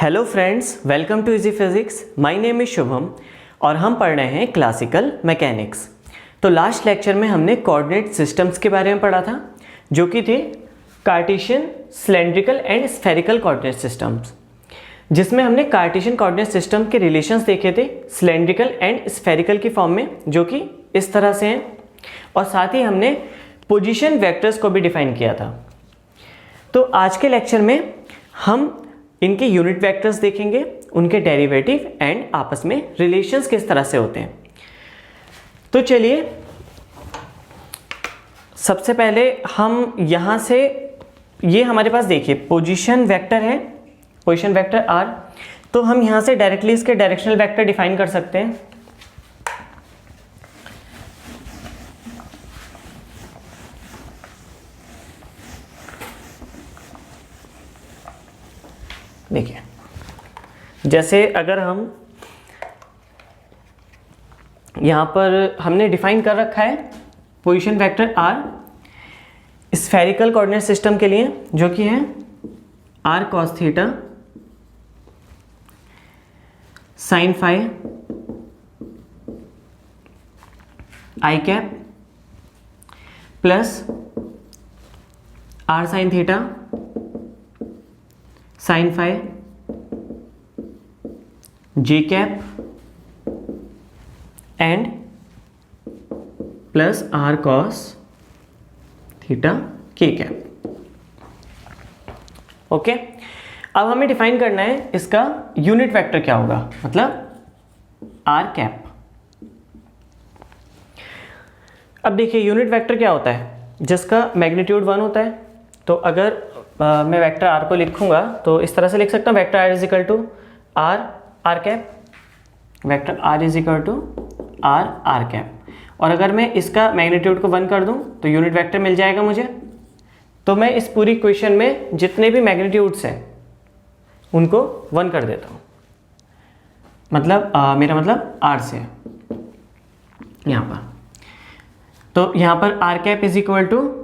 Hello friends, welcome to easy physics. My name is Shubham और हम पढ़ रहे हैं क्लासिकल मैकेनिक्स। तो लास्ट लेक्चर में हमने कोऑर्डिनेट सिस्टम्स के बारे में पढ़ा था, जो कि थे Cartesian, cylindrical and spherical coordinate systems, जिसमें हमने कार्टेशियन कोऑर्डिनेट सिस्टम के रिलेशंस देखे थे सिलेंड्रिकल एंड स्फेरिकल की फॉर्म में, जो कि इस तरह से हैं, और साथ ही हमने पोजीशन वेक्टर्स को भी डिफाइन किया था। तो आज के लेक्चर में हम इनके यूनिट वेक्टर्स देखेंगे, उनके डेरिवेटिव एंड आपस में रिलेशंस किस तरह से होते हैं। तो चलिए सबसे पहले हम यहाँ से, ये हमारे पास देखिए पोजीशन वेक्टर है, पोजीशन वेक्टर आर। तो हम यहाँ से डायरेक्टली इसके डायरेक्शनल वेक्टर डिफाइन कर सकते हैं। देखिए, जैसे अगर हम यहाँ पर हमने डिफाइन कर रखा है position vector R spherical coordinate system के लिए, जो कि है R cos theta sine phi I cap plus R sine theta sine phi J cap and plus R cos theta K cap. Okay, अब हमें डिफाइन करना है इसका यूनिट वेक्टर क्या होगा, मतलब आर कैप। अब देखिए यूनिट वेक्टर क्या होता है, जिसका मैग्नीट्यूड 1 होता है। तो अगर मैं वेक्टर आर को लिखूंगा तो इस तरह से लिख सकता हूँ, vector R is equal to R R cap, vector R is equal to R R cap. और अगर मैं इसका मैग्नीट्यूड को 1 कर दूं तो यूनिट वेक्टर मिल जाएगा मुझे। तो मैं इस पूरी इक्वेशन में जितने भी मैग्नीट्यूड्स हैं उनको 1 कर देता हूँ, मतलब मेरा मतलब आर से यहाँ पर। तो यहाँ पर R cap is equal to,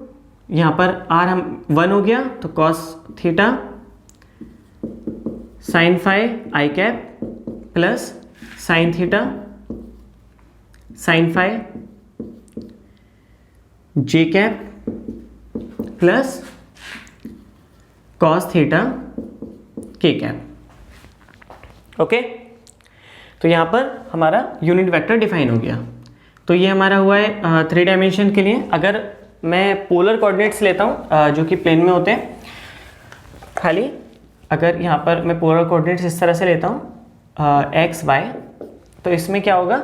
यहाँ पर आर हम 1 हो गया तो कॉस थीटा साइन फाई आई cap plus sine theta sine phi जे cap plus cos theta K cap. Okay, तो यहाँ पर हमारा यूनिट वेक्टर डिफाइन हो गया। तो ये हमारा हुआ है 3 डायमेंशन के लिए। अगर मैं पोलर कोऑर्डिनेट्स लेता हूँ जो कि प्लेन में होते हैं, खाली अगर यहाँ पर मैं पोलर कोऑर्डिनेट्स इस तरह से लेता हूँ एक्स वाई, तो इसमें क्या होगा,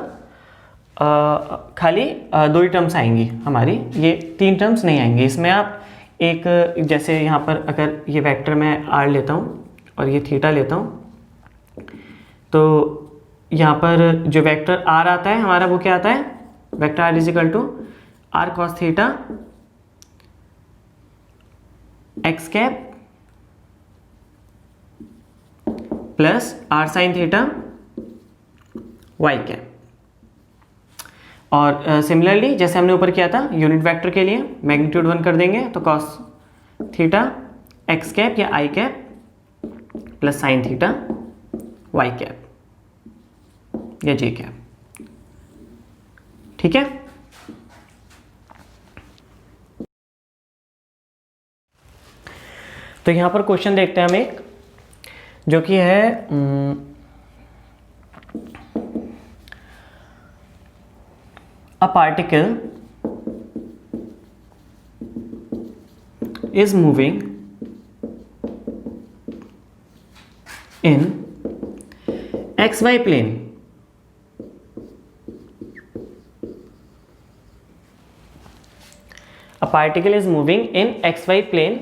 खाली 2 ही टर्म्स आएंगी हमारी, ये 3 टर्म्स नहीं आएंगी इसमें। आप एक, जैसे यहाँ पर अगर ये वेक्टर मैं आर लेता हूँ और ये थीटा लेता हूँ, तो यहाँ पर जो वेक्टर आर आता है हमारा, वो क्या आता है, vector R is equal to R cos theta X cap plus R sine theta Y cap. और सिमिलरली जैसे हमने ऊपर किया था यूनिट वेक्टर के लिए मैग्नीट्यूड 1 कर देंगे, तो कॉस थीटा एक्स कैप या I cap plus sine theta Y cap या जे कैप। ठीक है, तो यहां पर क्वेश्चन देखते हैं हम एक, जो कि है a particle is moving in XY plane a particle is moving in XY plane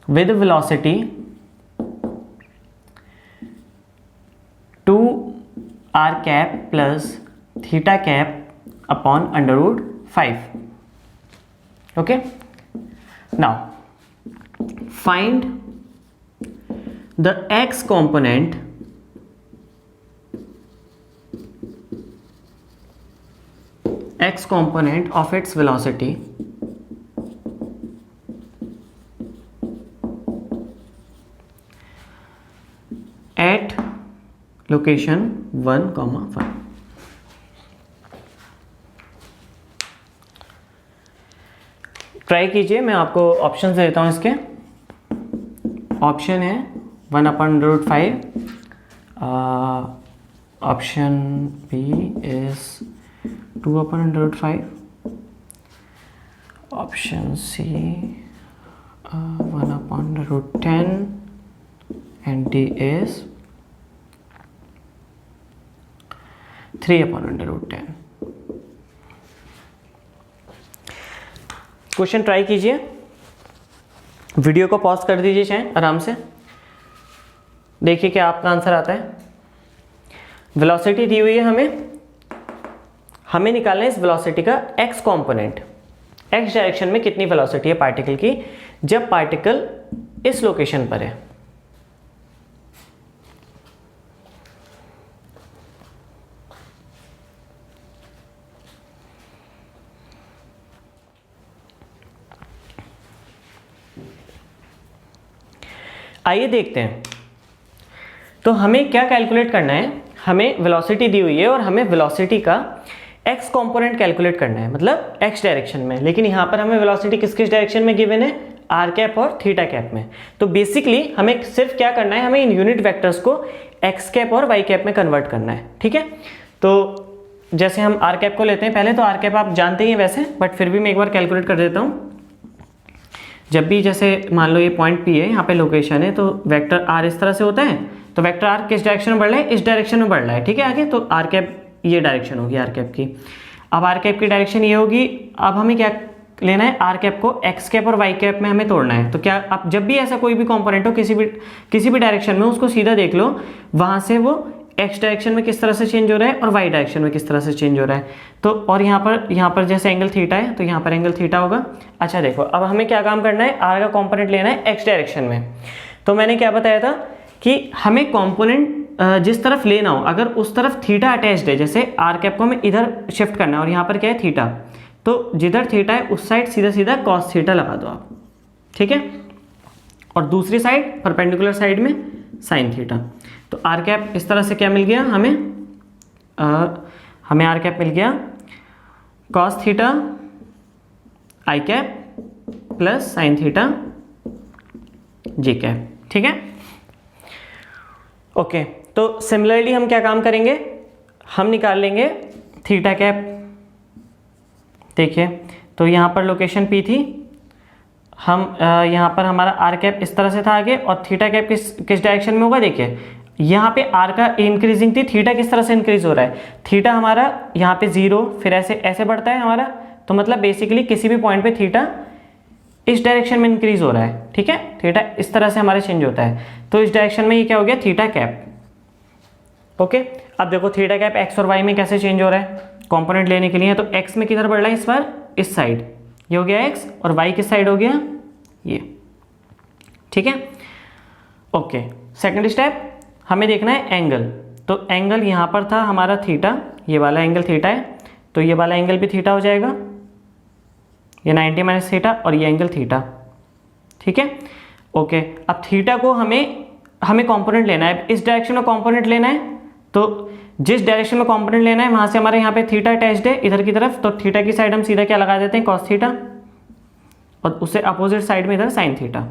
with velocity 2 r cap plus theta cap upon under root 5. Okay, now find the x component of its velocity at location 1,1। Try कीजिए, मैं आपको option दे देता हूँ इसके। Option है 1/√5, option B is 2/√5, option C 1/10 and D is 3/√10। Question try कीजिए, video को pause कर दीजिए चाहे आराम से, देखिए क्या आपका आंसर आता है। वेलोसिटी दी हुई है हमें निकालना है इस वेलोसिटी का एक्स कंपोनेंट। एक्स डायरेक्शन में कितनी वेलोसिटी है पार्टिकल की जब पार्टिकल इस लोकेशन पर है। आइए देखते हैं। तो हमें क्या कैलकुलेट करना है, हमें वेलोसिटी दी हुई है और हमें वेलोसिटी का एक्स कंपोनेंट कैलकुलेट करना है, मतलब एक्स डायरेक्शन में। लेकिन यहाँ पर हमें वेलोसिटी किस किस डायरेक्शन में गिवन है, आर कैप और थीटा कैप में। तो बेसिकली हमें सिर्फ क्या करना है, हमें इन यूनिट वेक्टर्स को एक्स कैप और वाई कैप में कन्वर्ट करना है, ठीक है। तो जैसे हम आर कैप को लेते हैं पहले, तो आर कैप आप जानते ही हैं वैसे, बट फिर भी मैं एक बार कैलकुलेट कर देता हूँ। जब भी जैसे मान लो ये पॉइंट पी है, यहाँ पे लोकेशन है, तो वेक्टर आर इस तरह से होता है, तो वेक्टर आर किस डायरेक्शन में बढ़ रहा है, इस डायरेक्शन में बढ़ रहा है, ठीक है। आगे तो आर कैप ये डायरेक्शन होगी आर कैप की। अब आर कैप की डायरेक्शन ये होगी। अब हमें क्या लेना है, आर कैप को एक्स कैप और वाई कैप में हमें तोड़ना है। तो क्या आप जब भी ऐसा कोई भी कंपोनेंट हो किसी भी डायरेक्शन में, उसको सीधा देख लो, वहां से वो एक्स डायरेक्शन में किस तरह से चेंज हो रहा है और वाई डायरेक्शन में किस तरह से चेंज हो रहा है। तो और यहाँ पर जैसे एंगल थीटा है, तो यहाँ पर एंगल थीटा होगा। अच्छा देखो, अब हमें क्या काम करना है, आर का कंपोनेंट लेना है एक्स डायरेक्शन में। तो मैंने क्या बताया था कि हमें कंपोनेंट जिस तरफ लेना हो, अगर उस तरफ थीटा अटैच्ड है, जैसे आर कैप को हमें इधर शिफ्ट करना है और यहाँ पर क्या है थीटा, तो जिधर थीटा है उस साइड सीधा सीधा कॉस थीटा लगा दो आप, ठीक है। और दूसरी साइड परपेंडिकुलर साइड में साइन थीटा। तो आर कैप इस तरह से क्या मिल गया हमें आर कैप मिल गया cos theta I cap plus sine theta ji cap, ठीक है। ओके, तो सिमिलरली हम क्या काम करेंगे, हम निकाल लेंगे थीटा कैप। देखिए, तो यहाँ पर लोकेशन पी थी, हम यहाँ पर हमारा आर कैप इस तरह से था आगे, और थीटा कैप किस डायरेक्शन में होगा। देखिए यहाँ पे आर का इंक्रीजिंग थी, थीटा किस तरह से इंक्रीज हो रहा है, थीटा हमारा यहाँ पे 0, फिर ऐसे ऐसे बढ़ता है हमारा। तो मतलब बेसिकली किसी भी पॉइंट पे थीटा इस डायरेक्शन में इंक्रीज हो रहा है, ठीक है। थीटा इस तरह से हमारे चेंज होता है, तो इस डायरेक्शन में ये क्या हो गया थीटा कैप। ओके, अब देखो थीटा कैप एक्स और वाई में कैसे चेंज हो रहा है, कंपोनेंट लेने के लिए। तो एक्स में किधर बढ़ रहा है इस बार, इस साइड, ये हो गया एक्स, और वाई किस साइड हो गया ये, ठीक है। ओके, सेकंड स्टेप हमें देखना है एंगल। तो एंगल यहाँ पर था हमारा थीटा, ये वाला एंगल थीटा है, तो ये वाला एंगल भी थीटा हो जाएगा, ये 90 माइनस थीटा, और ये एंगल थीटा, ठीक है। ओके, अब थीटा को हमें कंपोनेंट लेना है, इस डायरेक्शन में कंपोनेंट लेना है। तो जिस डायरेक्शन में कंपोनेंट लेना है वहां से हमारे यहाँ पे थीटा अटैच्ड है इधर की तरफ, तो थीटा की साइड हम सीधा क्या लगा देते हैं कॉस थीटा, और उससे अपोजिट साइड में इधर साइन थीटा,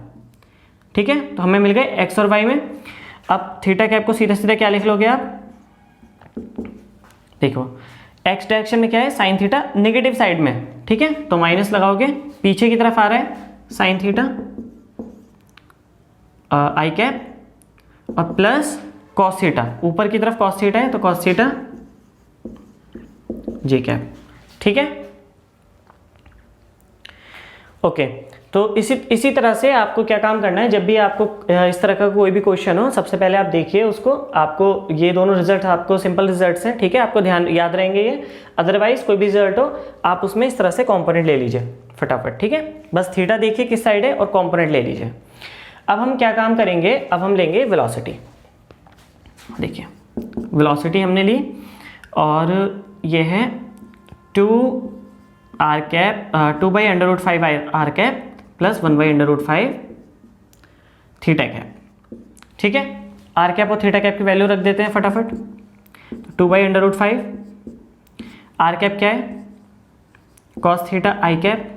ठीक है। तो हमें मिल गए एक्स और वाई में। अब थीटा कैप को सीधा सीधा क्या लिख लोगे आप, देखो एक्स डायरेक्शन में क्या है साइन थीटा, नेगेटिव साइड में, ठीक है। तो माइनस लगाओगे, पीछे की तरफ आ रहा है साइन थीटा आई कैप, और प्लस कॉस थीटा, ऊपर की तरफ कॉस थीटा है तो कॉस थीटा जे कैप, ठीक है। ओके, तो इसी तरह से आपको क्या काम करना है, जब भी आपको इस तरह का कोई भी क्वेश्चन हो, सबसे पहले आप देखिए उसको, आपको ये दोनों रिजल्ट आपको सिंपल रिजल्ट्स हैं, ठीक है, आपको ध्यान याद रहेंगे ये। अदरवाइज कोई भी रिजल्ट हो आप उसमें इस तरह से कंपोनेंट ले लीजिए फटाफट, ठीक है। बस थीटा देखिए किस साइड है और कंपोनेंट ले लीजिए। अब हम क्या काम करेंगे, अब हम लेंगे वेलोसिटी। देखिए वेलोसिटी हमने ली, और ये है 2/√5 R cap plus 1/√5 theta cap, ठीक है। आर कैप और थीटा कैप की वैल्यू रख देते हैं फटाफट। 2/√5 आर कैप क्या है, cos theta I cap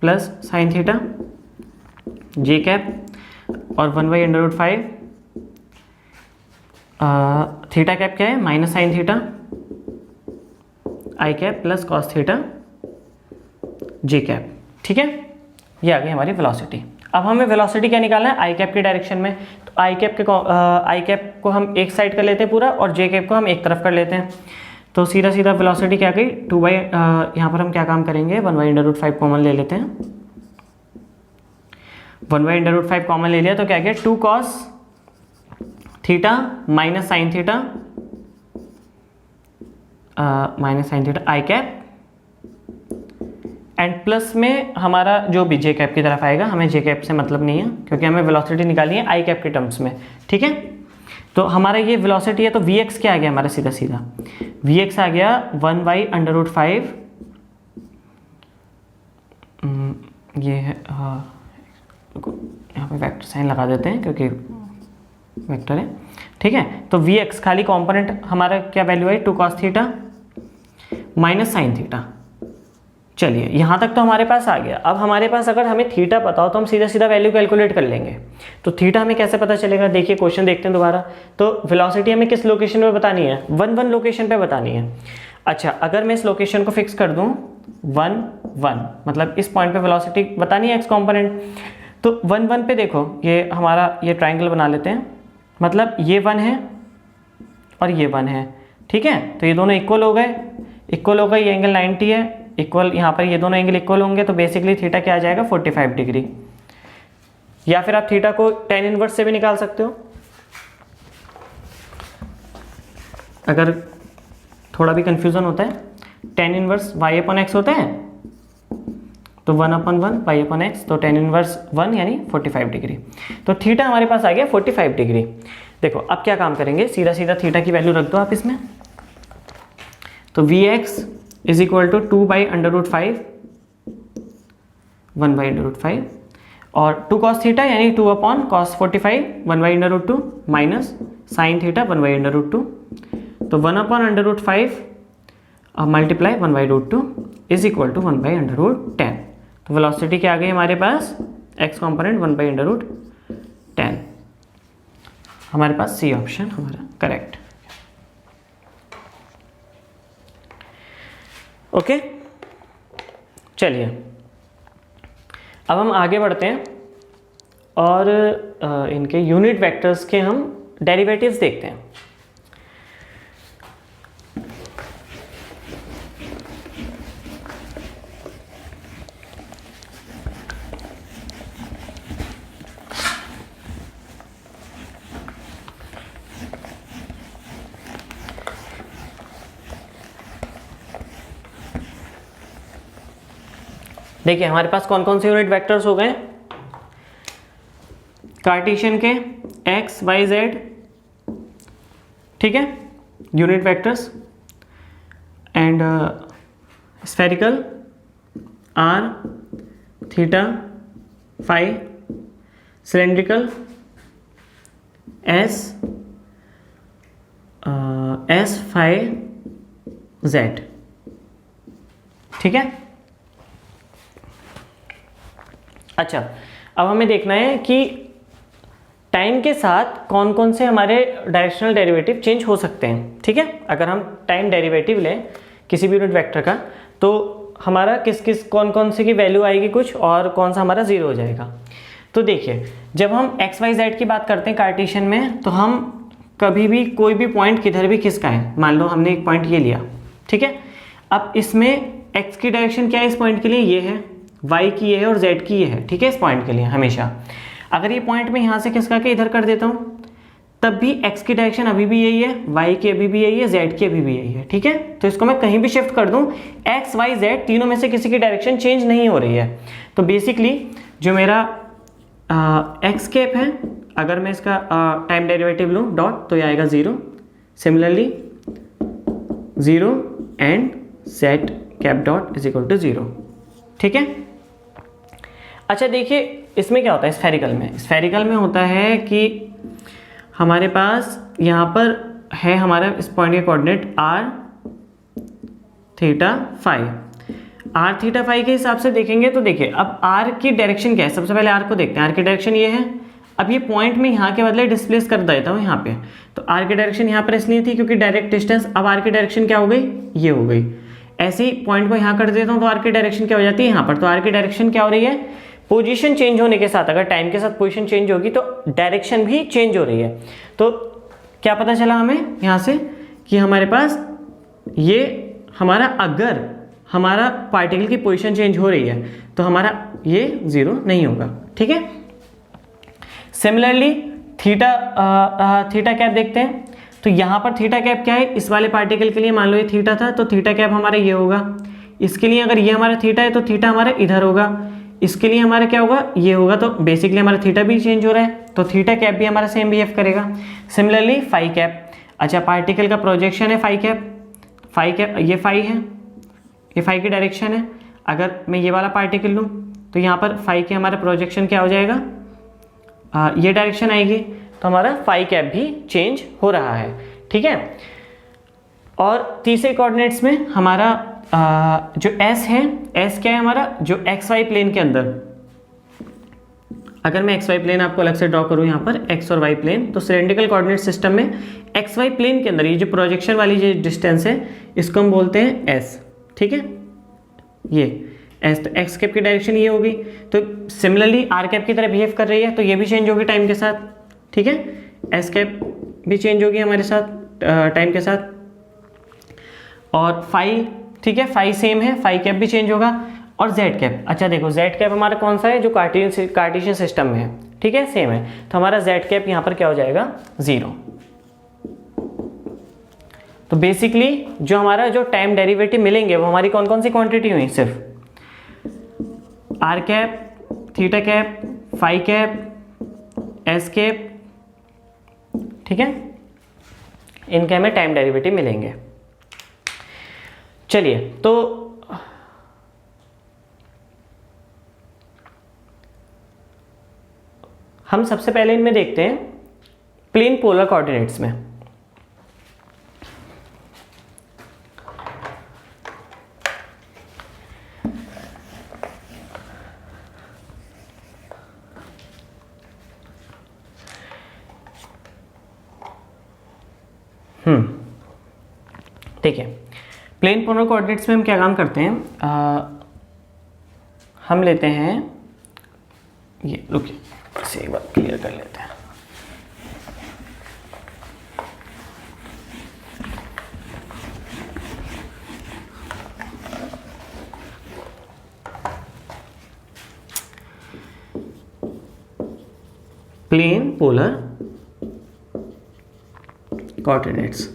plus sine theta J cap, और 1/√5 थीटा कैप क्या है, minus sine theta I cap plus cos theta J cap. ठीक है, ये आ गई हमारी वेलोसिटी। अब हमें वेलोसिटी क्या निकालना है, आई कैप के डायरेक्शन में। तो आई कैप को हम एक साइड कर लेते हैं पूरा, और जे कैप को हम एक तरफ कर लेते हैं। तो सीधा सीधा वेलोसिटी क्या गई, यहाँ पर हम क्या काम करेंगे, 1/√5 कॉमन ले लेते हैं। 1/√5 कॉमन ले लिया तो क्या गया, 2 cos theta minus sine theta I cap, and plus में हमारा जो भी जे कैप की तरफ आएगा, हमें जे कैप से मतलब नहीं है क्योंकि हमें वेलोसिटी निकालनी है आई कैप के टर्म्स में। ठीक है, तो हमारा ये वेलोसिटी है, तो Vx क्या आ गया हमारा, सीधा सीधा Vx आ गया 1/√5, ये है, यहाँ पे वेक्टर साइन लगा देते हैं क्योंकि वेक्टर है। ठीक है, तो Vx खाली कंपोनेंट हमारा क्या वैल्यू है, 2 cos theta minus sine theta. चलिए यहाँ तक तो हमारे पास आ गया। अब हमारे पास अगर हमें थीटा पता हो तो हम सीधा सीधा वैल्यू कैलकुलेट कर लेंगे। तो थीटा हमें कैसे पता चलेगा, देखिए क्वेश्चन देखते हैं दोबारा। तो वेलोसिटी हमें किस लोकेशन पे बतानी है, 1 1 लोकेशन पे बतानी है। अच्छा, अगर मैं इस लोकेशन को फिक्स कर दूं 1 1, मतलब इस पॉइंट पे वेलोसिटी बतानी है एक्स कॉम्पोनेंट। तो 1 1 पे देखो, ये हमारा ये ट्राइंगल बना लेते हैं, मतलब ये 1 है और ये 1 है। ठीक है, तो ये दोनों इक्वल हो गए, ये एंगल 90 है, इक्वल, यहाँ पर ये दोनों एंगल इक्वल होंगे, तो बेसिकली थीटा क्या आ जाएगा, 45 डिग्री। या फिर आप थीटा को tan इनवर्स से भी निकाल सकते हो, अगर थोड़ा भी कंफ्यूजन होता है। tan इनवर्स y/x होता है, तो 1/1 y/x, तो tan इनवर्स 1 यानी 45 डिग्री। तो थीटा हमारे पास आ गया 45 डिग्री। देखो अब क्या काम करेंगे, सीधा सीधा थीटा की वैल्यू रख दो आप इसमें। तो Vx इज इक्वल टू 2/√5 1/√5, और 2 cos थीटा यानी 2/cos 45 1/√2 माइनस साइन थीटा 1/√2, तो 1/√5 मल्टीप्लाई 1/√2 इज इक्वल टू 1/√10। तो वेलोसिटी क्या आ गई हमारे पास, एक्स कॉम्पोनेंट 1/√10। हमारे पास सी ऑप्शन हमारा करेक्ट। ओके, चलिए अब हम आगे बढ़ते हैं और इनके यूनिट वेक्टर्स के हम डेरिवेटिव्स देखते हैं। देखिए हमारे पास कौन कौन से यूनिट वेक्टर्स हो गए, कार्टेशियन के x y z, ठीक है, unit vectors, and spherical r theta phi, cylindrical s phi z। ठीक है, अच्छा अब हमें देखना है कि टाइम के साथ कौन कौन से हमारे डायरेक्शनल डेरिवेटिव चेंज हो सकते हैं। ठीक है, अगर हम टाइम डेरिवेटिव लें किसी भी यूनिट वेक्टर का, तो हमारा कौन कौन से की वैल्यू आएगी कुछ, और कौन सा हमारा जीरो हो जाएगा। तो देखिए जब हम एक्स वाई जेड की बात करते हैं कार्टेशियन में, तो हम कभी भी कोई भी पॉइंट किधर भी खिसकाएं, मान लो हमने एक पॉइंट ये लिया, ठीक है, अब इसमें एक्स की डायरेक्शन क्या है, इस पॉइंट के लिए ये है, y की ये है और z की ये है। ठीक है, इस पॉइंट के लिए हमेशा अगर ये पॉइंट मैं यहाँ से खिसका के इधर कर देता हूँ, तब भी x की डायरेक्शन अभी भी यही है, y की अभी भी यही है, z की अभी भी यही है। ठीक है, तो इसको मैं कहीं भी शिफ्ट कर दूँ, x y z तीनों में से किसी की डायरेक्शन चेंज नहीं हो रही है। तो बेसिकली जो मेरा x कैप है, अगर मैं इसका टाइम डेरिवेटिव लूँ डॉट, तो ये आएगा 0, similarly 0 and z cap dot is equal to 0। ठीक है, अच्छा देखिए इसमें क्या होता है, स्फेरिकल में होता है कि हमारे पास यहाँ पर है हमारा इस पॉइंट के coordinate R theta phi. R theta phi के हिसाब से देखेंगे तो देखिए अब आर की डायरेक्शन क्या है, सबसे पहले आर को देखते हैं। आर की डायरेक्शन ये है। अब ये पॉइंट में यहाँ के बदले डिस्प्लेस कर देता हूँ यहाँ पे, तो आर की डायरेक्शन यहाँ पर इसलिए थी क्योंकि डायरेक्ट डिस्टेंस। अब आर की डायरेक्शन क्या हो गई, ये हो गई। ऐसे ही पॉइंट को यहाँ कर देता हूँ तो आर की डायरेक्शन क्या हो जाती है यहाँ पर। तो आर की डायरेक्शन क्या हो रही है, पोजीशन चेंज होने के साथ, अगर टाइम के साथ पोजीशन चेंज होगी तो डायरेक्शन भी चेंज हो रही है। तो क्या पता चला हमें यहाँ से कि हमारे पास ये हमारा, अगर हमारा पार्टिकल की पोजीशन चेंज हो रही है तो हमारा ये जीरो नहीं होगा। ठीक है। सिमिलरली थीटा कैप देखते हैं। तो यहाँ पर थीटा कैप क्या है, इस वाले पार्टिकल के लिए मान लो ये थीटा था तो थीटा कैप हमारा ये होगा। इसके लिए अगर ये हमारा थीटा है तो थीटा हमारा इधर होगा। इसके लिए हमारा क्या होगा, ये होगा। तो बेसिकली हमारा थीटा भी चेंज हो रहा है तो थीटा कैप भी हमारा सेम बिहेव करेगा। सिमिलरली फाई कैप, अच्छा पार्टिकल का प्रोजेक्शन है फाई कैप, ये फाई है, ये फाई की डायरेक्शन है। अगर मैं ये वाला पार्टिकल लूँ तो यहाँ पर फाई के हमारा प्रोजेक्शन क्या हो जाएगा, ये डायरेक्शन आएगी। तो हमारा फाई कैप भी चेंज हो रहा है। ठीक है। और तीसरे कोऑर्डिनेट्स में हमारा जो एस है, एस क्या है हमारा, जो एक्स वाई प्लेन के अंदर, अगर मैं एक्स वाई प्लेन आपको अलग से ड्रॉ करूँ यहाँ पर एक्स और वाई प्लेन, तो सिलेंड्रिकल कोऑर्डिनेट सिस्टम में एक्स वाई प्लेन के अंदर ये जो प्रोजेक्शन वाली जो डिस्टेंस है इसको हम बोलते हैं एस। ठीक है, ये एस, तो एक्स कैप की डायरेक्शन ये होगी। तो सिमिलरली आर कैप की तरह बिहेव कर रही है तो ये भी चेंज होगी टाइम के साथ। ठीक है, एस कैप भी चेंज होगी हमारे साथ टाइम के साथ। और फाई, ठीक है, फाई सेम है, फाई कैप भी चेंज होगा। और जेड कैप, अच्छा देखो जेड कैप हमारा कौन सा है, जो कार्टेशियन सिस्टम में है। ठीक है, सेम है। तो हमारा जेड कैप यहाँ पर क्या हो जाएगा, जीरो। तो बेसिकली जो हमारा जो टाइम डेरिवेटिव मिलेंगे वो हमारी कौन कौन सी क्वांटिटी हुई, सिर्फ R cap, theta cap, phi cap, S cap. ठीक है, इनके हमें टाइम डेरिवेटिव मिलेंगे। चलिए, तो हम सबसे पहले इनमें देखते हैं प्लेन पोलर कोऑर्डिनेट्स में। ठीक है, प्लेन पोलर कोऑर्डिनेट्स में हम क्या काम करते हैं, हम लेते हैं ये, रुकिए इसे एक बार क्लियर कर लेते हैं। प्लेन पोलर कोऑर्डिनेट्स,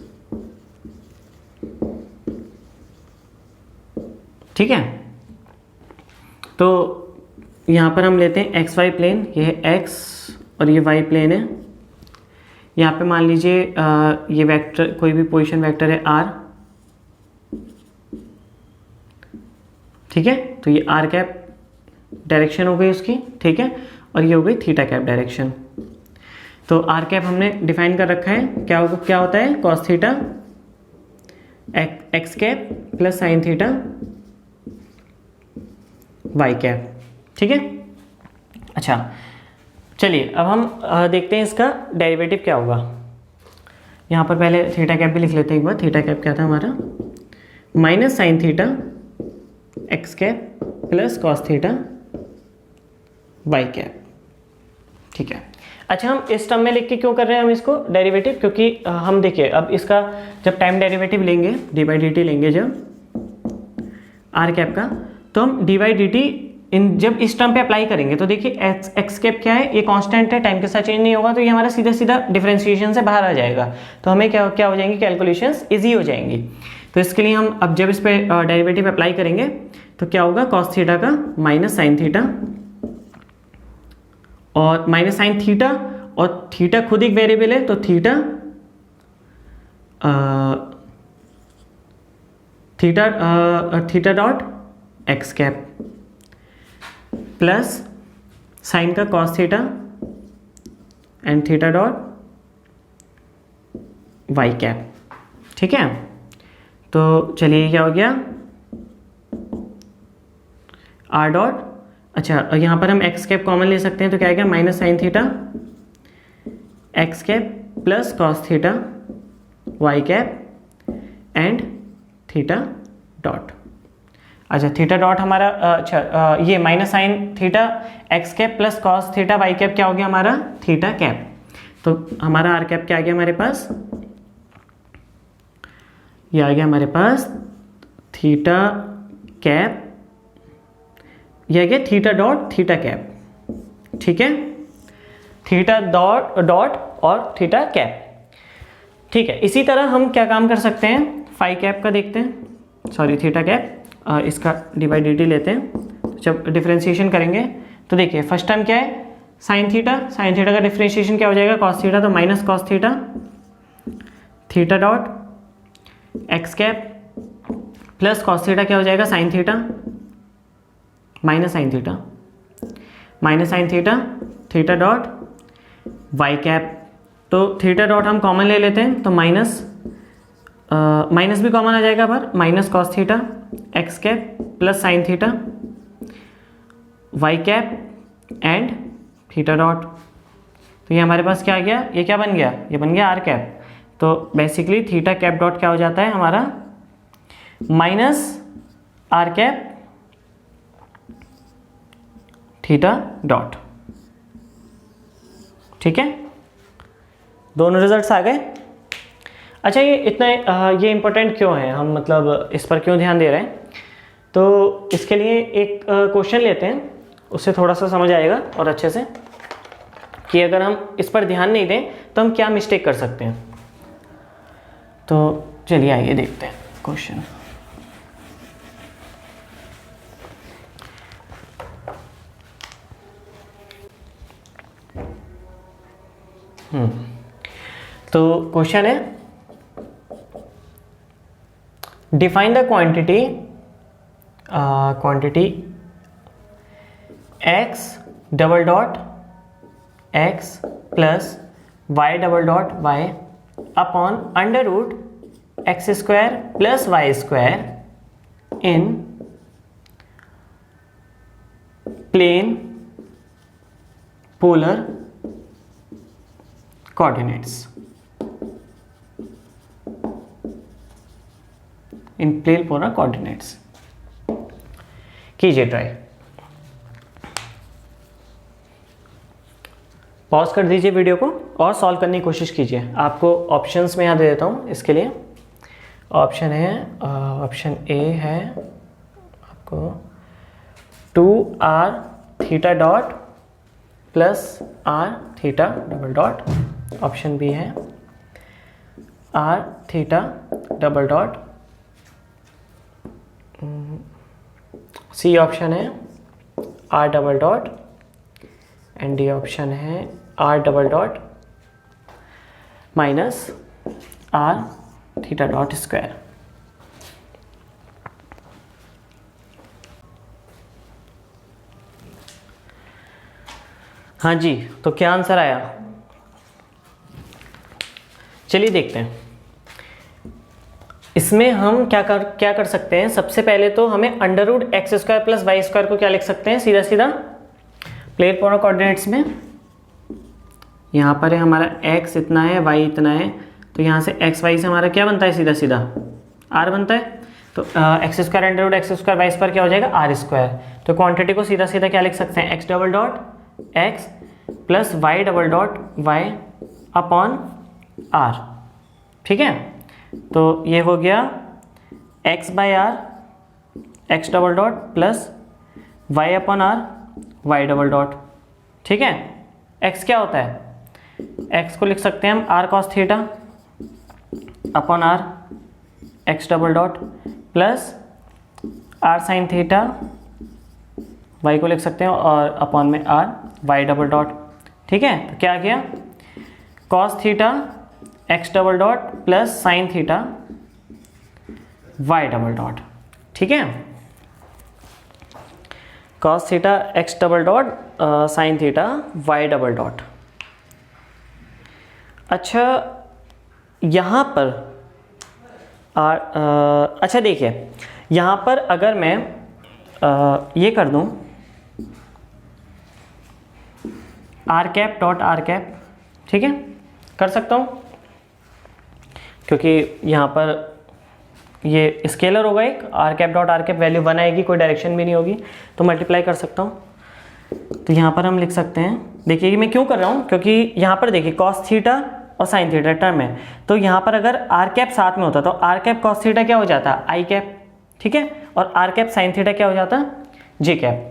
ठीक है। तो यहाँ पर हम लेते हैं एक्स वाई प्लेन, ये है एक्स और ये वाई प्लेन है। यहाँ पे मान लीजिए ये वेक्टर, कोई भी पोजीशन वेक्टर है आर। ठीक है, तो ये आर कैप डायरेक्शन हो गई उसकी। ठीक है, और ये हो गई थीटा कैप डायरेक्शन। तो आर कैप हमने डिफाइन कर रखा है, क्या होता है, cos theta X cap plus sine theta Y cap. ठीक है, अच्छा चलिए अब हम देखते हैं इसका डेरिवेटिव क्या होगा। यहाँ पर पहले थीटा कैप भी लिख लेते हैं एक बार। थीटा कैप क्या था हमारा, minus sine theta X cap plus cos theta Y cap. ठीक है, अच्छा हम इस टर्म में लिख के क्यों कर रहे हैं हम इसको डेरिवेटिव, क्योंकि हम देखिए अब इसका जब टाइम डेरिवेटिव लेंगे, डी बाई डी टी लेंगे जब आर कैप का, तो हम डी बाई डी टी जब इस टर्म पे अप्लाई करेंगे तो देखिए एक्स कैप क्या है, ये कांस्टेंट है, टाइम के साथ चेंज नहीं होगा, तो ये हमारा सीधा सीधा डिफरेंशिएशन से बाहर आ जाएगा। तो हमें क्या हो जाएंगी, कैलकुलेशंस इजी हो जाएंगी। तो इसके लिए हम अब जब इस पे डेरिवेटिव अप्लाई करेंगे तो क्या होगा, कॉस थीटा का माइनस साइन थीटा और माइनस साइन थीटा, और थीटा खुद एक वेरिएबल है तो theta dot X cap plus sine का cos theta and theta dot Y cap. ठीक है, तो चलिए क्या हो गया आर डॉट, अच्छा यहाँ पर हम एक्स कैप कॉमन ले सकते हैं, तो क्या आएगा minus sine theta X cap plus cos theta Y cap and theta dot. अच्छा थीटा डॉट हमारा ये minus sine theta X cap plus cos theta Y cap क्या हो गया हमारा थीटा कैप। तो हमारा आर कैप क्या आ गया हमारे पास, ये आ गया हमारे पास थीटा कैप, ये आ गया थीटा डॉट थीटा कैप। ठीक है, थीटा डॉट डॉट और थीटा कैप। ठीक है, इसी तरह हम क्या काम कर सकते हैं, फाई कैप का देखते हैं, सॉरी थीटा कैप, इसका डिवाइड डी टी लेते हैं। जब डिफरेंशिएशन करेंगे तो देखिए फर्स्ट टर्म क्या है साइन थीटा का डिफरेंशिएशन क्या हो जाएगा कॉस थीटा, तो minus cos theta theta dot X cap plus cos theta क्या हो जाएगा sine theta minus sine theta theta dot Y cap. तो थीटा डॉट हम कॉमन ले लेते हैं, तो माइनस भी कॉमन आ जाएगा पर minus cos theta X cap plus sine theta Y cap and theta dot. तो ये हमारे पास क्या आ गया, ये क्या बन गया, ये बन गया आर कैप। तो बेसिकली थीटा कैप डॉट क्या हो जाता है हमारा minus R cap theta dot. ठीक है, दोनों रिजल्ट्स आ गए। अच्छा ये इतना ये इम्पोर्टेंट क्यों है, हम मतलब इस पर क्यों ध्यान दे रहे हैं, तो इसके लिए एक क्वेश्चन लेते हैं, उससे थोड़ा सा समझ आएगा और अच्छे से कि अगर हम इस पर ध्यान नहीं दें तो हम क्या मिस्टेक कर सकते हैं। तो चलिए आइए देखते हैं क्वेश्चन। तो क्वेश्चन है define the quantity x double dot x plus y double dot y upon under root X square plus Y square in plane polar coordinates, in plane polar coordinates. कीजिए ट्राई, पॉज कर दीजिए video को और solve करने की कोशिश कीजिए। आपको ऑप्शंस में यहाँ दे देता हूँ इसके लिए। ऑप्शन है ऑप्शन ए है आपको 2r theta dot plus r theta double dot. Option B है r theta double dot. C option है r double dot and D option है r double dot minus r theta dot square. हाँ जी, तो क्या answer आया, चलिए देखते हैं। इसमें हम क्या कर सकते हैं, सबसे पहले तो हमें under root X square plus Y square को क्या लिख सकते हैं, सीधा सीधा प्लेन पोलर कोऑर्डिनेट्स में। यहाँ पर है हमारा x इतना है y इतना है, तो यहाँ से एक्स वाई से हमारा क्या बनता है, सीधा सीधा r बनता है। तो X square under root X square Y square क्या हो जाएगा आर स्क्वायर। तो क्वांटिटी को सीधा सीधा क्या लिख सकते हैं, x double dot X plus Y double dot Y upon R. ठीक है, तो ये हो गया x by R X double dot plus Y upon R Y double dot. ठीक है, x क्या होता है, x को लिख सकते हैं हम R cos theta upon R X double dot plus R sine theta, y को लिख सकते हैं और अपॉन में आर वाई डबल डॉट। ठीक है, तो क्या आ गया cos theta X double dot plus sine theta Y double dot. ठीक है, cos theta X double dot sine theta Y double dot. अच्छा यहाँ पर अच्छा देखिए, यहाँ पर अगर मैं ये कर दूँ R cap dot are cap, ठीक है, कर सकता हूँ, क्योंकि यहाँ पर ये स्केलर होगा एक, R cap dot are cap value 1 आएगी, कोई डायरेक्शन भी नहीं होगी, तो मल्टीप्लाई कर सकता हूँ। तो यहाँ पर हम लिख सकते हैं, देखिए कि मैं क्यों कर रहा हूँ, क्योंकि यहाँ पर देखिए कॉस थीटा और साइन थीटा टर्म है, तो यहाँ पर अगर आर कैप साथ में होता तो आर कैप कॉस थीटा क्या हो जाता, आई कैप, ठीक है, और आर कैप साइन थीटा क्या हो जाता, जे कैप।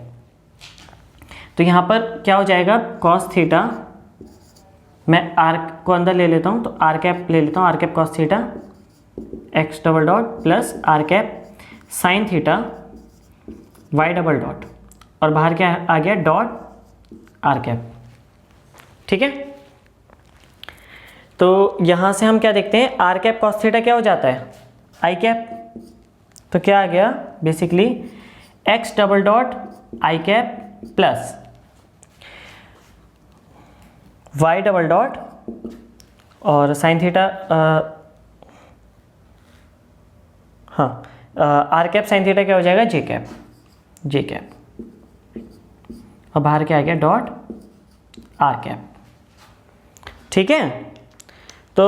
तो यहाँ पर क्या हो जाएगा, कॉस थीटा, मैं आर को अंदर ले लेता हूँ, तो आर कैप ले लेता हूँ, R cap cos theta X double dot plus R cap sine theta Y double dot, और बाहर क्या आ गया, डॉट आर कैप, ठीक है। तो यहाँ से हम क्या देखते हैं, आर कैप कॉस थीटा क्या हो जाता है, आई कैप, तो क्या आ गया बेसिकली एक्स डबल डॉट आई cap plus Y double dot और साइन थीटा, हाँ, आर कैप साइन थीटा क्या हो जाएगा, जे कैप, जे कैप, और बाहर क्या आ गया, डॉट आर कैप, ठीक है। तो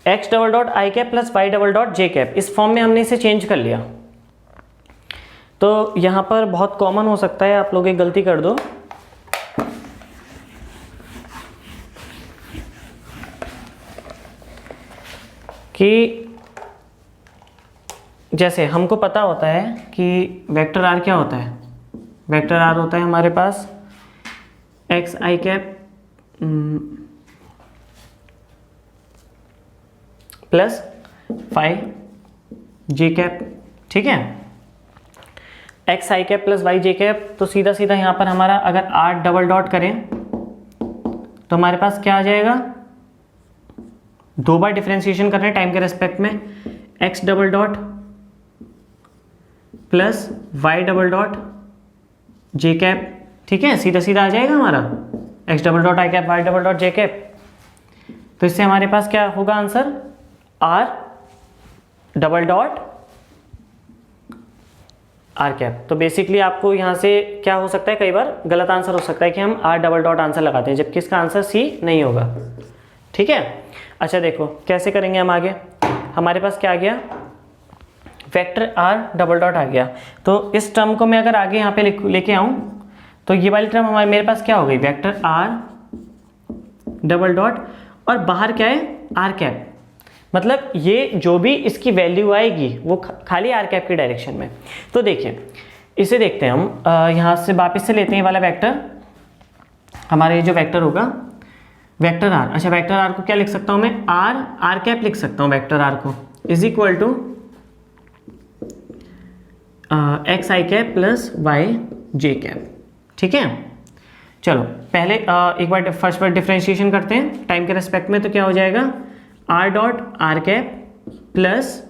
एक्स डबल डॉट आई cap plus Y double dot जे कैप, इस फॉर्म में हमने इसे चेंज कर लिया। तो यहाँ पर बहुत कॉमन हो सकता है, आप लोग एक गलती कर दो कि जैसे हमको पता होता है कि वेक्टर आर क्या होता है, वेक्टर आर होता है हमारे पास x I cap plus five J cap, ठीक है, x I cap plus Y J cap. तो सीधा सीधा यहाँ पर हमारा अगर आर डबल डॉट करें तो हमारे पास क्या आ जाएगा, दो बार डिफरेंशिएशन कर रहे हैं टाइम के रेस्पेक्ट में, X double dot plus Y double dot जे कैप, ठीक है, सीधा सीधा आ जाएगा हमारा एक्स डबल डॉट आई कैप वाई डबल डॉट जे कैप। तो इससे हमारे पास क्या होगा answer, R double dot are cap. तो बेसिकली आपको यहाँ से क्या हो सकता है, कई बार गलत आंसर हो सकता है कि हम आर डबल डॉट आंसर लगाते हैं, जबकि इसका आंसर सी नहीं होगा, ठीक है। अच्छा देखो कैसे करेंगे हम आगे, हमारे पास क्या आ गया, वेक्टर आर डबल डॉट आ गया। तो इस टर्म को मैं अगर आगे यहाँ पे लेके आऊँ तो ये वाली टर्म हमारे मेरे पास क्या हो गई, वेक्टर आर डबल डॉट, और बाहर क्या है, आर कैप, मतलब ये जो भी इसकी वैल्यू आएगी वो खाली आर कैप की डायरेक्शन में। तो देखिए इसे देखते हैं हम, यहाँ से वापस से लेते हैं वाला वेक्टर, हमारा ये जो वेक्टर होगा वेक्टर आर, अच्छा वेक्टर आर को क्या लिख सकता हूँ मैं, आर कैप लिख सकता हूँ वेक्टर आर को, is equal to X I cap plus Y J cap, ठीक है। चलो पहले एक बार फर्स्ट बार डिफरेंशिएशन करते हैं टाइम के रेस्पेक्ट में, तो क्या हो जाएगा, R dot are cap plus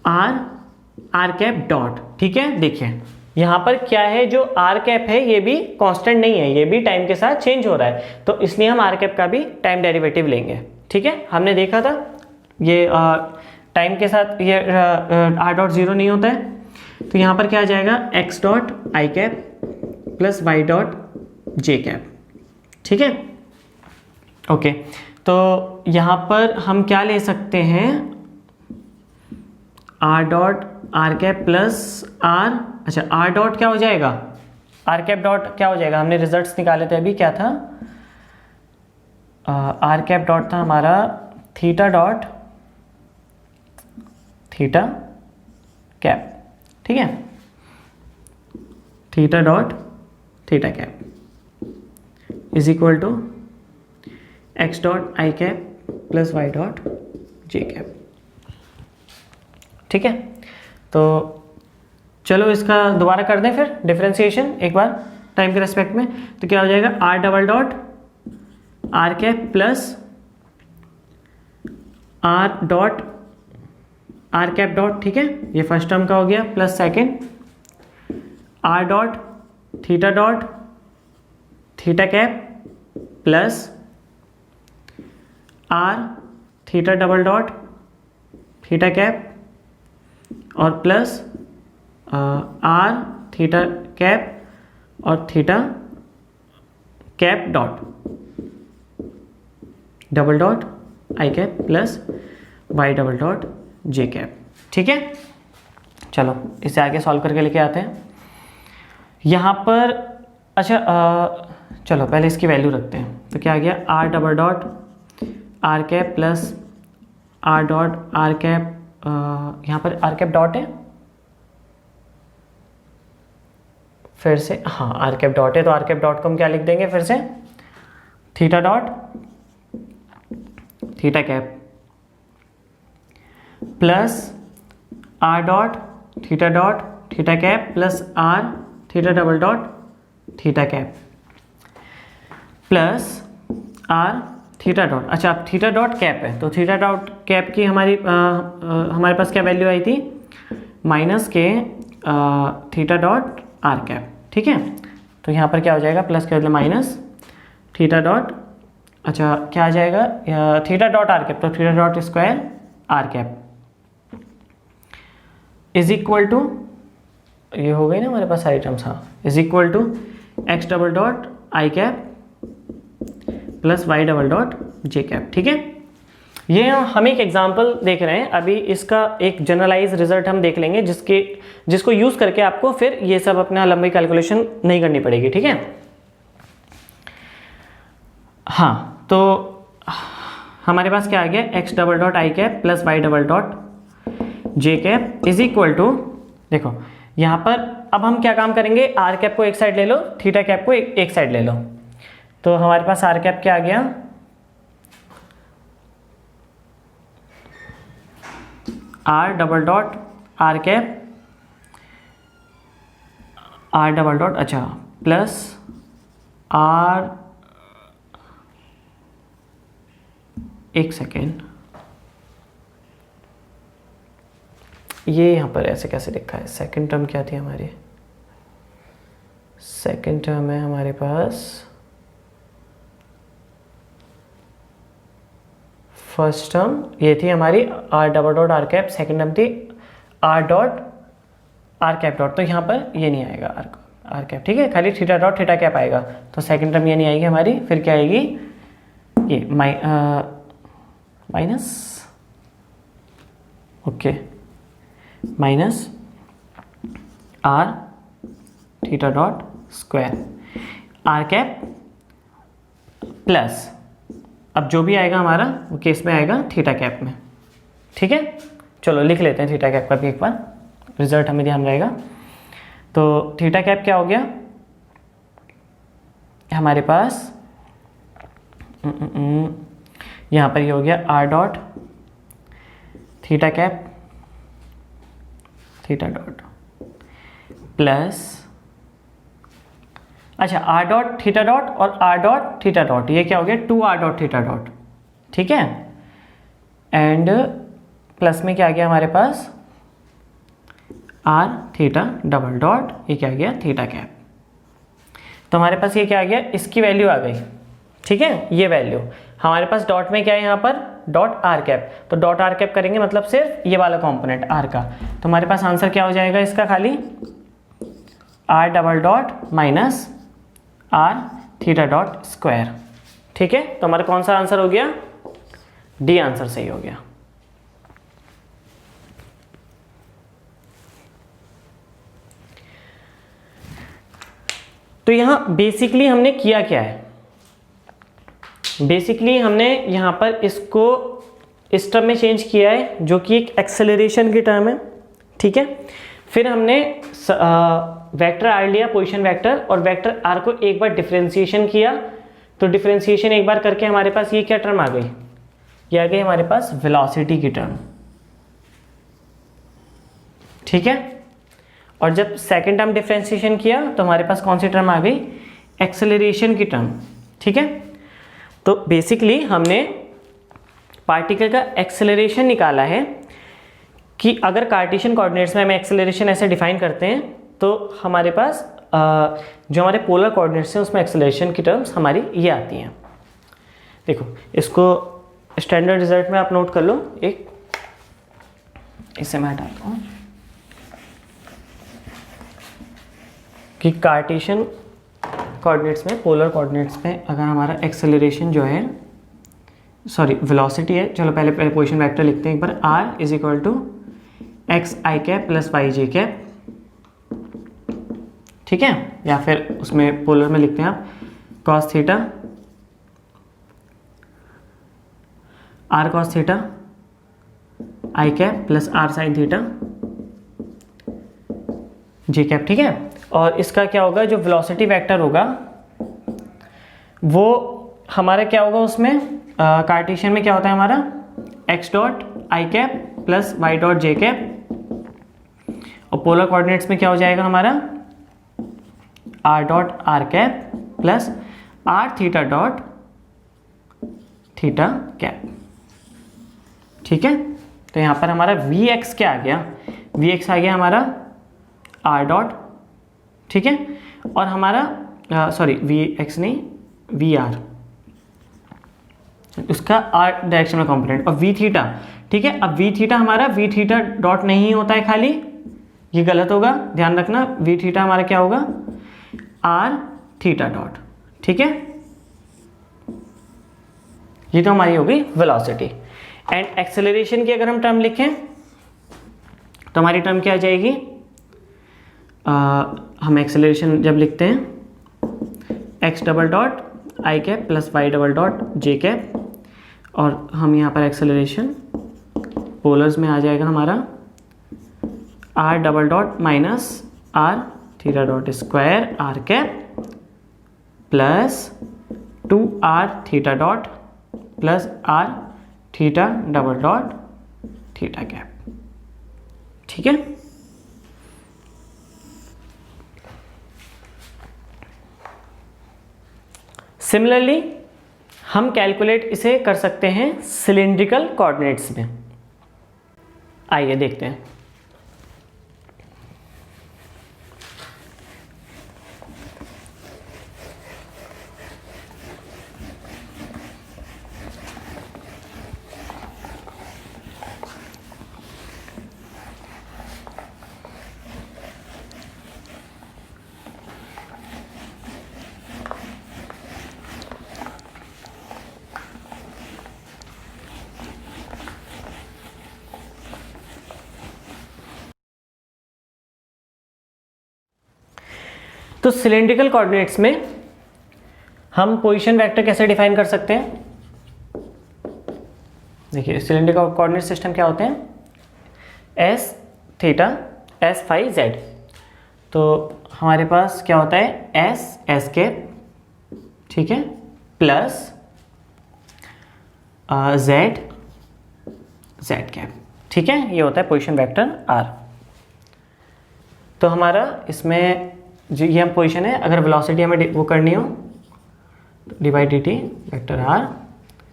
R cap dot, ठीक है। देखिए यहाँ पर क्या है, जो आर कैप है ये भी कांस्टेंट नहीं है, ये भी टाइम के साथ चेंज हो रहा है, तो इसलिए हम आर कैप का भी टाइम डेरिवेटिव लेंगे, ठीक है। हमने देखा था ये टाइम के साथ ये आर डॉट जीरो नहीं होता है, तो यहाँ पर क्या आ जाएगा, एक्स डॉट आई कैप प्लस वाई डॉट जे कैप, ठीक है, ओके। तो यहाँ पर हम क्या ले सकते हैं, R dot are cap plus R, अच्छा आर डॉट क्या हो जाएगा, आर कैप डॉट क्या हो जाएगा, हमने रिजल्ट्स निकाले थे अभी, क्या था, आर कैप डॉट था हमारा थीटा डॉट थीटा कैप, ठीक है, theta dot theta cap is equal to X dot I cap plus Y dot J cap, ठीक है। तो चलो इसका दोबारा कर दें फिर डिफरेंशिएशन एक बार टाइम के रेस्पेक्ट में, तो क्या हो जाएगा, R double dot are cap plus R dot are cap dot, ठीक है, ये फर्स्ट टर्म का हो गया, plus second R dot theta cap plus are theta double dot theta cap और प्लस आर थीटा कैप और theta cap dot double dot आई cap plus Y double dot जे cap. ठीक है, चलो इसे आगे सॉल्व करके लेके आते हैं। यहाँ पर अच्छा चलो पहले इसकी वैल्यू रखते हैं। तो क्या आ गया, R double dot are cap plus R dot are cap, यहाँ पर आर कैप डॉट है, फिर से हाँ आर कैप डॉट है, तो आर कैप डॉट को हम क्या लिख देंगे फिर से, theta dot theta cap plus R dot theta cap plus are theta double dot theta cap plus are theta dot, अच्छा अब थीटा डॉट कैप है तो थीटा डॉट कैप की हमारे पास क्या वैल्यू आई थी, माइनस के थीटा डॉट आर कैप। ठीक है, तो यहाँ पर क्या हो जाएगा, प्लस के बदले माइनस थीटा डॉट, अच्छा क्या आ जाएगा, थीटा डॉट आर कैप, तो theta dot square are cap is equal to, ये हो गई ना हमारे पास सारी टर्म्स, हाँ, is equal to X double dot I cap plus Y double dot J cap. ठीक है, ये हम एक एग्जांपल देख रहे हैं, अभी इसका एक जनरलाइज रिजल्ट हम देख लेंगे जिसको यूज करके आपको फिर ये सब अपना लंबी कैलकुलेशन नहीं करनी पड़ेगी। ठीक है, हाँ, तो हमारे पास क्या आ गया, X double dot I cap plus Y double dot J cap is equal to, देखो यहाँ पर अब हम क्या काम करेंगे, आर कैप को एक साइड ले लो, थीटा कैप को एक साइड ले लो, तो हमारे पास आर कैप क्या आ गया, R double dot are cap R double dot, अच्छा प्लस आर, एक सेकेंड, ये यहाँ पर ऐसे कैसे लिखा है, सेकंड टर्म क्या थी हमारी, सेकंड टर्म है हमारे पास, फर्स्ट टर्म ये थी हमारी R double dot are cap, second term थी R dot are cap dot, तो यहाँ पर ये नहीं आएगा आर कैप। ठीक है, खाली थीटा डॉट थीटा कैप आएगा, तो सेकंड टर्म ये नहीं आएगी हमारी, फिर क्या आएगी, ये minus, okay, minus are theta dot square are cap plus, अब जो भी आएगा हमारा वो केस में आएगा थीटा कैप में। ठीक है, चलो लिख लेते हैं थीटा कैप का भी एक बार, रिजल्ट हमें ध्यान रहेगा। तो थीटा कैप क्या हो गया हमारे पास, यहाँ पर ये हो गया R dot theta cap theta dot plus, अच्छा आर डॉट थीटा डॉट और आर डॉट थीटा डॉट, ये क्या हो गया, two R dot theta dot. ठीक है, एंड प्लस में क्या आ गया हमारे पास, आर थीटा डबल डॉट, ये क्या आ गया, थीटा कैप। तो हमारे पास ये क्या आ गया, इसकी वैल्यू आ गई। ठीक है, ये वैल्यू हमारे पास डॉट में क्या है, यहाँ पर डॉट आर कैप, तो डॉट आर कैप करेंगे मतलब सिर्फ ये वाला कंपोनेंट आर का, तो हमारे पास आंसर क्या हो जाएगा इसका, खाली R double dot minus are theta dot square. ठीक है, तो हमारा कौन सा आंसर हो गया, डी आंसर सही हो गया। तो यहां बेसिकली हमने किया क्या है, बेसिकली हमने यहाँ पर इसको इस टर्म में चेंज किया है जो कि एक एक्सेलरेशन की टर्म है। ठीक है, फिर हमने वेक्टर आर लिया, पोजीशन वेक्टर, और वेक्टर आर को एक बार डिफरेंशिएशन किया, तो डिफरेंशिएशन एक बार करके हमारे पास ये क्या टर्म आ गई, ये आ गई हमारे पास वेलोसिटी की टर्म। ठीक है, और जब सेकेंड टर्म डिफरेंशिएशन किया तो हमारे पास कौन सी टर्म आ गई, एक्सेलरेशन की टर्म। ठीक है, तो बेसिकली हमने पार्टिकल का एक्सेलरेशन निकाला है कि अगर कार्टेशियन कोऑर्डिनेट्स में हम एक्सेलरेशन ऐसे डिफाइन करते हैं तो हमारे पास जो हमारे पोलर कोऑर्डिनेट्स हैं उसमें एक्सेलरेशन की टर्म्स हमारी ये आती हैं। देखो इसको स्टैंडर्ड रिजल्ट में आप नोट कर लो एक, इसे मैं हटाता हूँ कि कार्टेशियन कोऑर्डिनेट्स में, पोलर कोऑर्डिनेट्स में अगर हमारा एक्सेलरेशन जो है, सॉरी वेलोसिटी है, चलो पहले पोजीशन वेक्टर लिखते हैं एक बार, r is equal to X I cap plus Y J cap, ठीक है, या फिर उसमें पोलर में लिखते हैं आप cos theta R cos theta I cap plus R sine theta J cap, ठीक है। और इसका क्या होगा, जो वेलोसिटी वेक्टर होगा वो हमारा क्या होगा, उसमें कार्टेशियन में क्या होता है हमारा एक्स डॉट आई कैप प्लस वाई डॉट जे कैप, और पोलर कोऑर्डिनेट्स में क्या हो जाएगा हमारा r dot are cap plus are theta dot theta cap, ठीक है। तो यहाँ पर हमारा वी एक्स क्या आ गया, वी एक्स आ गया हमारा आर डॉट, ठीक है, और हमारा सॉरी वी एक्स नहीं वी आर, उसका आर डायरेक्शन में कॉम्पोनेंट, और वी थीटा, ठीक है। अब वी थीटा हमारा वी थीटा डॉट नहीं होता है खाली, ये गलत होगा, ध्यान रखना, वी थीटा हमारा क्या होगा आर थीटा डॉट, ठीक है। ये तो हमारी हो गई वेलोसिटी। एंड एक्सेलरेशन की अगर हम टर्म लिखें तो हमारी टर्म क्या आ जाएगी, हम एक्सेलरेशन जब लिखते हैं एक्स डबल डॉट आई cap plus Y double dot जे कैप, और हम यहाँ पर एक्सेलरेशन पोलर्स में आ जाएगा हमारा r double dot minus are theta dot square are cap plus 2r theta dot plus are theta double dot theta cap, ठीक है। सिमिलरली हम कैलकुलेट इसे कर सकते हैं सिलिंड्रिकल कोऑर्डिनेट्स में, आइए देखते हैं। तो सिलेंड्रिकल कोऑर्डिनेट्स में हम पोजीशन वेक्टर कैसे डिफाइन कर सकते हैं, देखिए सिलेंड्रिकल कोऑर्डिनेट सिस्टम क्या होते हैं, s theta s phi z, तो हमारे पास क्या होता है एस एस कैप, ठीक है, प्लस जेड जेड कैप, ठीक है, ये होता है पोजीशन वेक्टर आर। तो हमारा इसमें जो ये हम पोजीशन है, अगर वेलोसिटी हमें वो करनी हो तो divide d t vector r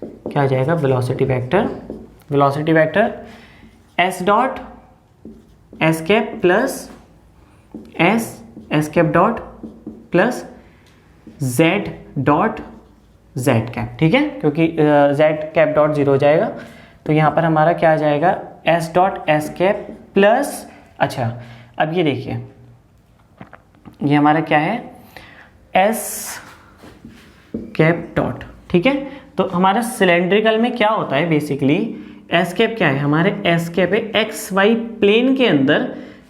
क्या आ जाएगा, velocity vector s dot s cap plus s cap dot plus z dot z cap, ठीक है, क्योंकि जेड कैप डॉट 0 हो जाएगा, तो यहाँ पर हमारा क्या आ जाएगा S dot s cap plus, अच्छा अब ये देखिए ये हमारा क्या है एस कैप डॉट, ठीक है। तो हमारा सिलेंड्रिकल में क्या होता है बेसिकली, एस कैप क्या है, हमारे एस कैप है एक्स वाई प्लेन के अंदर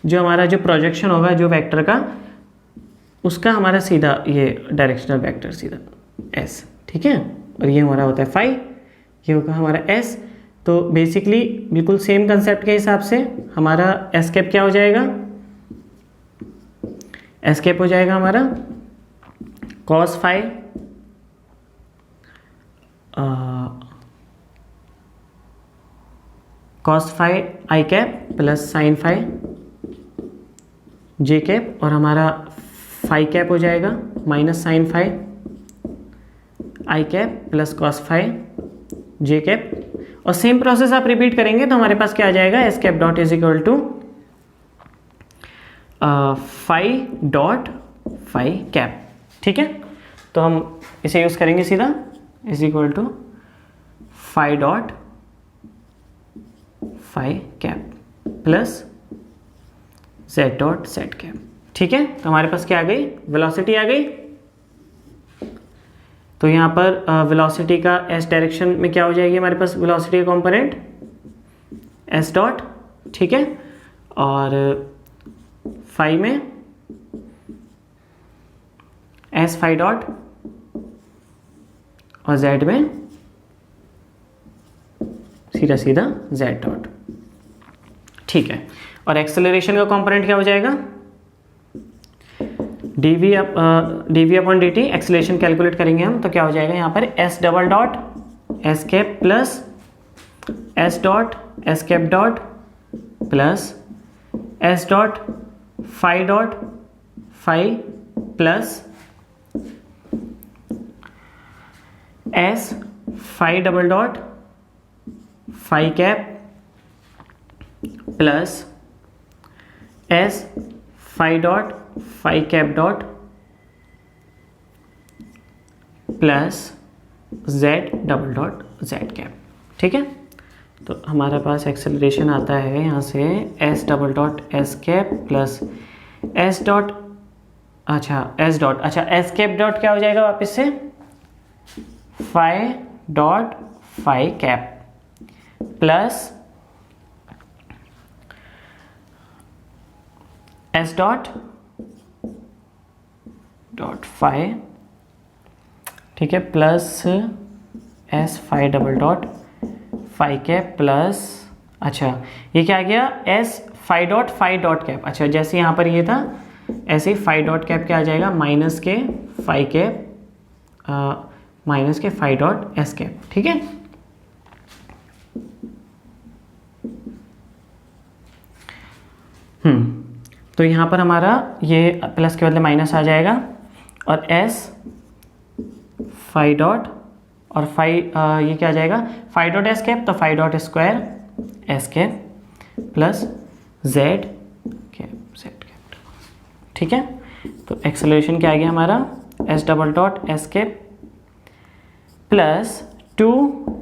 जो हमारा जो प्रोजेक्शन होगा जो वेक्टर का, उसका हमारा सीधा ये डायरेक्शनल वेक्टर सीधा एस, ठीक है, और ये हमारा होता है फाई, ये होगा हमारा एस। तो बेसिकली बिल्कुल सेम कंसेप्ट के हिसाब से हमारा एस कैप क्या हो जाएगा, एस कैप हो जाएगा हमारा कॉस फाई आई कैप प्लस साइन फाई जे कैप, और हमारा फाई कैप हो जाएगा माइनस साइन फाई आई कैप प्लस कॉस फाई जे कैप, और सेम प्रोसेस आप रिपीट करेंगे तो हमारे पास क्या आ जाएगा s cap dot is equal to phi dot phi cap, ठीक है। तो हम इसे यूज़ करेंगे सीधा is equal to phi dot phi cap plus z dot z cap. ठीक है, तो हमारे पास क्या आ गई, वेलोसिटी आ गई। तो यहाँ पर वेलोसिटी का एस डायरेक्शन में क्या हो जाएगी हमारे पास, वेलोसिटी का कंपोनेंट एस डॉट, ठीक है, और फाई में एस फाई डॉट और जेड में सीधा सीधा जेड डॉट। ठीक है, और एक्सेलरेशन का कंपोनेंट क्या हो जाएगा, d v upon d t. Acceleration calculate करेंगे हम तो क्या हो जाएगा यहाँ पर, s double dot s cap plus s dot s cap dot plus s dot phi plus s phi double dot phi cap plus s phi dot phi cap dot plus z double dot z cap. ठीक है, तो हमारे पास acceleration आता है यहाँ से s double dot s cap plus s dot, अच्छा s cap dot क्या हो जाएगा वापस से, phi dot phi cap plus s dot phi, ठीक है, plus s phi double dot phi cap plus, अच्छा ये क्या आ गया, एस फाई डॉट कैप। अच्छा जैसे यहाँ पर ये था ऐसे ही फाई डॉट कैप क्या आ जाएगा, माइनस के फाई कैप माइनस के फाई डॉट एस कैप। ठीक है, तो यहाँ पर हमारा ये प्लस के बदले माइनस आ जाएगा और एस फाई डॉट और फाई ये क्या आ जाएगा, फाई डॉट एस कैप, तो phi dot square s cap plus z cap. ठीक है, तो एक्सेलरेशन क्या आ गया हमारा, s double dot s cap plus 2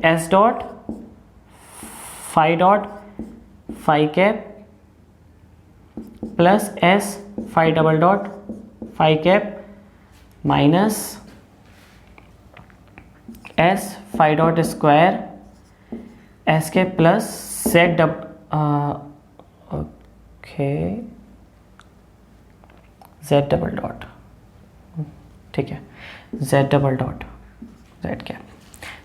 s dot phi cap plus s phi double dot phi cap minus s phi dot square s cap plus z z double dot, ठीक है, z double dot z cap.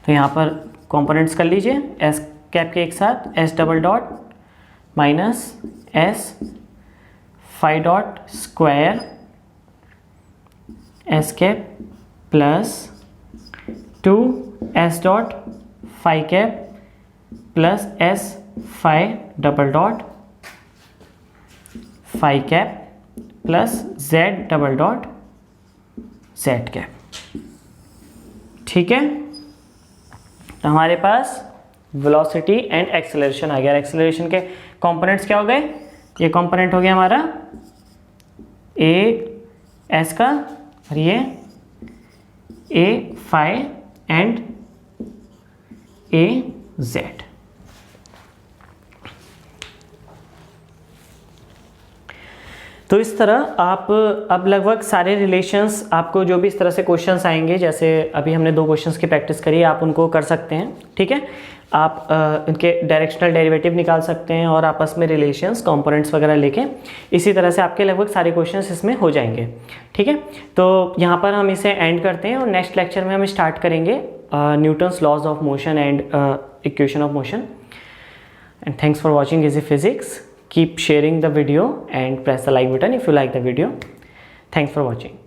तो यहाँ पर components कर लीजिए S cap के एक साथ, s double dot minus s phi dot square s cap plus 2 s dot phi cap plus s phi double dot phi cap plus z double dot z cap. ठीक है, तो हमारे पास वेलोसिटी एंड एक्सेलरेशन आ गया। Acceleration के components क्या हो गए, ये कंपोनेंट हो गया हमारा ए एस का और ये ए फाई एंड ए जेड। तो इस तरह आप अब लगभग सारे रिलेशंस आपको जो भी इस तरह से क्वेश्चंस आएंगे, जैसे अभी हमने 2 क्वेश्चंस की प्रैक्टिस करी, आप उनको कर सकते हैं। ठीक है, आप इनके डायरेक्शनल डेरिवेटिव निकाल सकते हैं और आपस में रिलेशंस कंपोनेंट्स वगैरह लेके इसी तरह से आपके लगभग सारे क्वेश्चंस इसमें हो जाएंगे। ठीक है, तो यहाँ पर हम इसे एंड करते हैं और नेक्स्ट लेक्चर में हम स्टार्ट करेंगे Newton's laws of motion and equation of motion. And thanks for watching easy physics. Keep sharing the video and press the like button if you like the video. Thanks for watching.